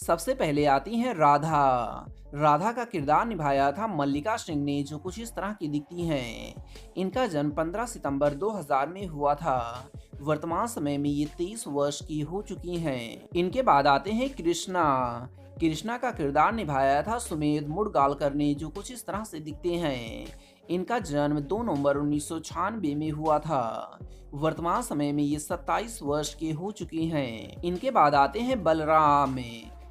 सबसे पहले आती हैं राधा। राधा का किरदार निभाया था मल्लिका सिंह ने, जो कुछ इस तरह की दिखती हैं। इनका जन्म 15 सितंबर 2000 में हुआ था। वर्तमान समय में ये 23 वर्ष की हो चुकी हैं। इनके बाद आते हैं कृष्णा। कृष्णा का किरदार निभाया था सुमेध मुडगालकर ने, जो कुछ इस तरह से दिखते हैं। इनका जन्म 2 नवंबर 1996 में हुआ था। वर्तमान समय में ये 27 वर्ष के हो चुकी हैं। इनके बाद आते हैं बलराम।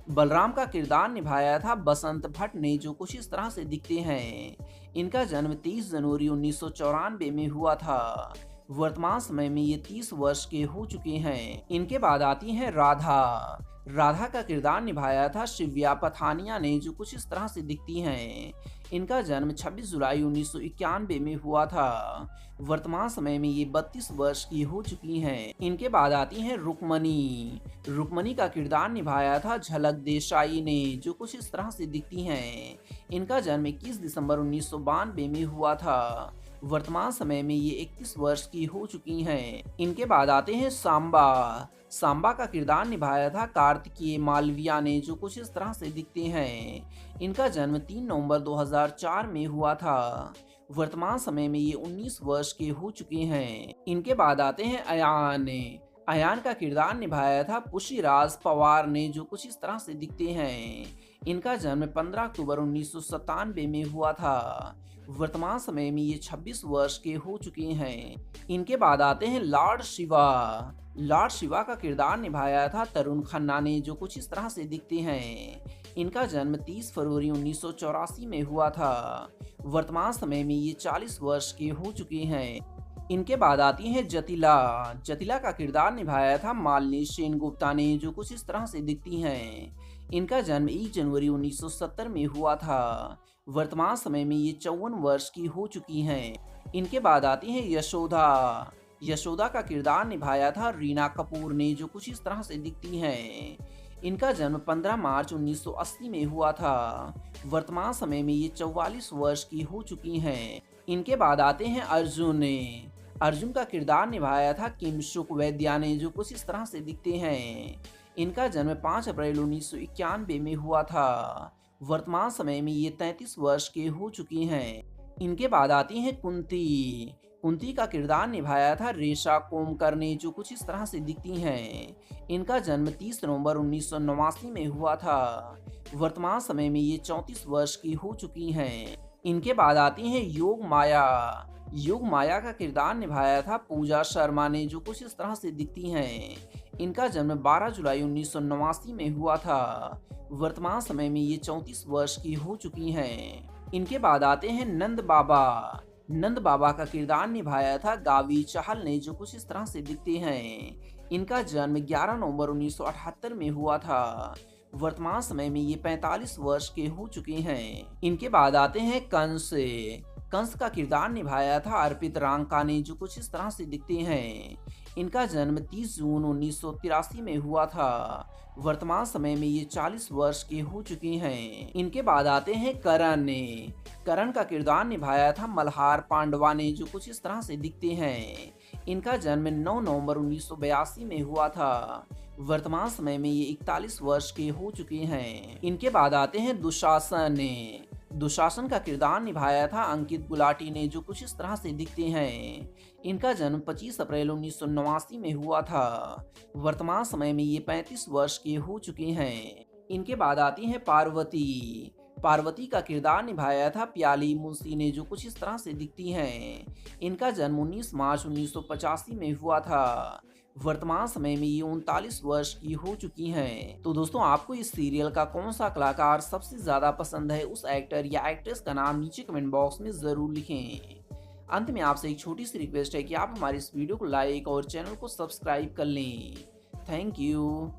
बलराम का किरदार निभाया था बसंत भट्ट ने, जो कुछ इस तरह से दिखते हैं। इनका जन्म 30 जनवरी 1994 में हुआ था। वर्तमान समय में ये 30 वर्ष के हो चुके हैं। इनके बाद आती हैं राधा। राधा का किरदार निभाया था शिव्या पथानिया ने, जो कुछ इस तरह से दिखती हैं। इनका जन्म 26 जुलाई 1991 में हुआ था। वर्तमान समय में ये 32 वर्ष की हो चुकी हैं। इनके बाद आती हैं रुक्मणी। रुक्मणी का किरदार निभाया था झलक देसाई ने, जो कुछ इस तरह से दिखती हैं। इनका जन्म 21 दिसंबर 1992 में हुआ था। वर्तमान समय में ये 31 वर्ष की हो चुकी हैं। इनके बाद आते हैं सांबा। सांबा का किरदार निभाया था कार्तिकेय मालविया ने, जो कुछ इस तरह से दिखते हैं। इनका जन्म 3 नवंबर 2004 में हुआ था। वर्तमान समय में ये 19 वर्ष के हो चुके हैं। इनके बाद आते हैं अयान। अयान का किरदार निभाया था पुष्यराज पवार ने, जो कुछ इस तरह से दिखते हैं। इनका जन्म 15 अक्टूबर 1997 में हुआ था। वर्तमान समय में ये 26 वर्ष के हो चुके हैं। इनके बाद आते हैं लॉर्ड शिवा। लॉर्ड शिवा का किरदार निभाया था तरुण खन्ना ने, जो कुछ इस तरह से दिखते हैं। इनका जन्म 30 फरवरी 1984 में हुआ था। वर्तमान समय में ये 40 वर्ष के हो चुके हैं। इनके बाद आती हैं जतिला। जतिला का किरदार निभाया था मालिनी सेनगुप्ता ने, जो कुछ इस तरह से दिखती हैं। इनका जन्म 1 जनवरी 1970 में हुआ था। वर्तमान समय में ये 54 वर्ष की हो चुकी हैं। इनके बाद आती हैं यशोदा। यशोदा का किरदार निभाया था रीना कपूर ने, जो कुछ इस तरह से दिखती हैं। इनका जन्म 15 मार्च 1980 में हुआ था। वर्तमान समय में ये 44 वर्ष की हो चुकी हैं। इनके बाद आते हैं अर्जुन। अर्जुन का किरदार निभाया था किमसुक वैद्या ने, जो कुछ इस तरह से दिखते हैं। इनका जन्म 5 अप्रैल 1991 में हुआ था। वर्तमान समय में ये 33 वर्ष के हो चुकी हैं। इनके बाद आती हैं कुंती। कुंती का किरदार निभाया था रेशा कोमकर ने, जो कुछ इस तरह से दिखती हैं। इनका जन्म 30 नवंबर 1989 में हुआ था। वर्तमान समय में ये 34 वर्ष की हो चुकी हैं। इनके बाद आती हैं योग माया। योग माया का किरदार निभाया था पूजा शर्मा ने, जो कुछ इस तरह से दिखती हैं। इनका जन्म 12 जुलाई 1989 में हुआ था। वर्तमान समय में ये 34 वर्ष की हो चुकी हैं। इनके बाद आते हैं नंद बाबा। नंद बाबा का किरदार निभाया था गावी चाहल ने, जो कुछ इस तरह से दिखते हैं। इनका जन्म 11 नवंबर 1978 में हुआ था। वर्तमान समय में ये 45 वर्ष के हो चुके हैं। इनके बाद आते हैं कंस। कंस का किरदार निभाया था अर्पित रांका ने, जो कुछ इस तरह से दिखते हैं। इनका जन्म 30 जून 1983 में हुआ था। वर्तमान समय में ये 40 वर्ष के हो चुके हैं। इनके बाद आते हैं करण। करण का किरदार निभाया था मल्हार पांडवा ने, जो कुछ इस तरह से दिखते हैं। इनका जन्म 9 नवंबर 1982 में हुआ था। वर्तमान समय में ये 41 वर्ष के हो चुके हैं। इनके बाद आते हैं दुशासन। दुशासन का किरदार निभाया था अंकित गुलाटी ने, जो कुछ इस तरह से दिखते हैं। इनका जन्म 25 अप्रैल 1989 में हुआ था। वर्तमान समय में ये 35 वर्ष के हो चुके हैं। इनके बाद आती हैं पार्वती। पार्वती का किरदार निभाया था प्याली मुंशी ने, जो कुछ इस तरह से दिखती हैं। इनका जन्म 19 मार्च 1985 में हुआ था। वर्तमान समय में ये 39 वर्ष की हो चुकी हैं। तो दोस्तों, आपको इस सीरियल का कौन सा कलाकार सबसे ज्यादा पसंद है, उस एक्टर या एक्ट्रेस का नाम नीचे कमेंट बॉक्स में जरूर लिखें। अंत में आपसे एक छोटी सी रिक्वेस्ट है कि आप हमारे इस वीडियो को लाइक और चैनल को सब्सक्राइब कर लें। Thank you.